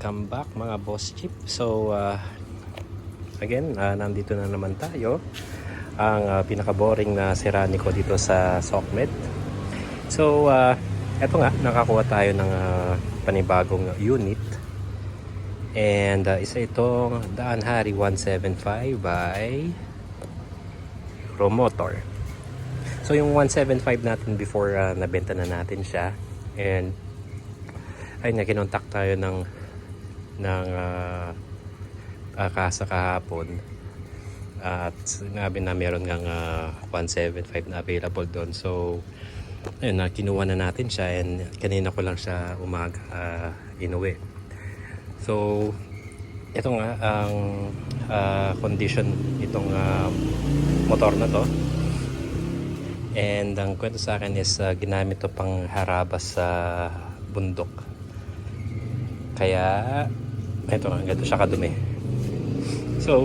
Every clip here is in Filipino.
Welcome back mga boss chip. So again, nandito na naman tayo. Ang pinaka-boring na sirani ko dito sa SOCMED. So eto nga, nakakuha tayo ng panibagong unit. And isa itong Daan Hari 175 by Promotor. So yung 175 natin before, nabenta na natin siya. And ay kinontak tayo ng kasa kahapon at sinabi na meron ngang 175 na available doon. So ayun, kinuha na natin siya, and kanina ko lang siya umaga inuwi. So ito nga ang condition itong motor na to. And ang kwento sa akin is ginamit to pang harabas sa bundok. Kaya ito nga, ganito siya kadumi. So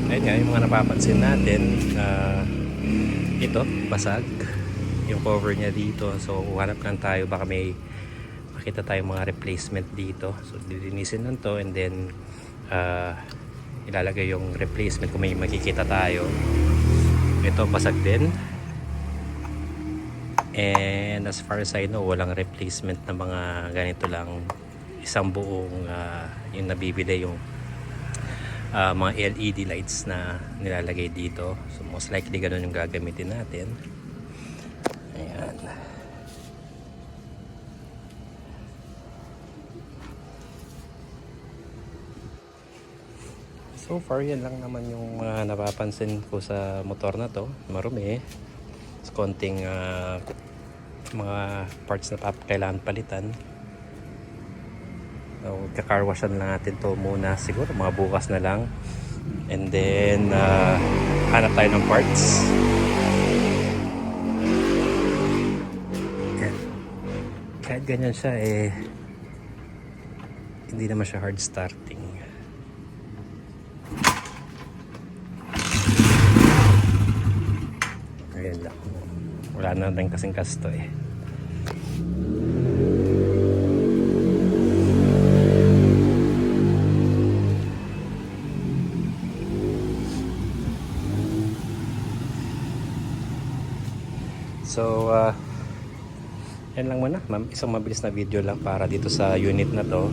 ayun nga, yung mga napapansin natin, ito basag yung cover niya dito. So hanap lang tayo, baka may makita tayong mga replacement dito. So dilinisin lang to, and then ilalagay yung replacement kung may makikita tayo. Ito basag din. And as far as I know, walang replacement na mga ganito lang. Isang buong yung nabibili yung mga LED lights na nilalagay dito. So most likely ganun yung gagamitin natin. Ayan. So far yan lang naman yung napapansin ko sa motor na to. Marumi. Konting mga parts na kailangan palitan. So kakarwashan lang natin to muna, siguro mga bukas na lang, and then hanap tayo ng parts. Kahit ganyan siya hindi naman siya hard starting. Ayan lang, wala na rin kasing kasto . So yan lang muna, isang mabilis na video lang para dito sa unit na to.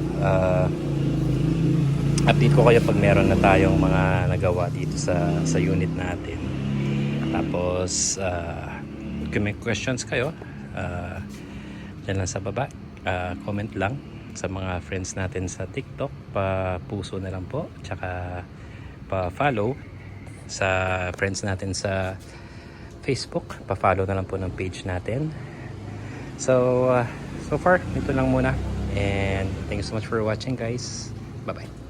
Update ko kayo pag meron na tayong mga nagawa dito sa unit natin. Tapos kung may questions kayo, dyan lang sa baba, comment lang. Sa mga friends natin sa TikTok, pa-puso na lang po, tsaka pa-follow. Sa friends natin sa Facebook, pa-follow na lang po ng page natin. So far, ito lang muna. And thank you so much for watching, guys. Bye-bye.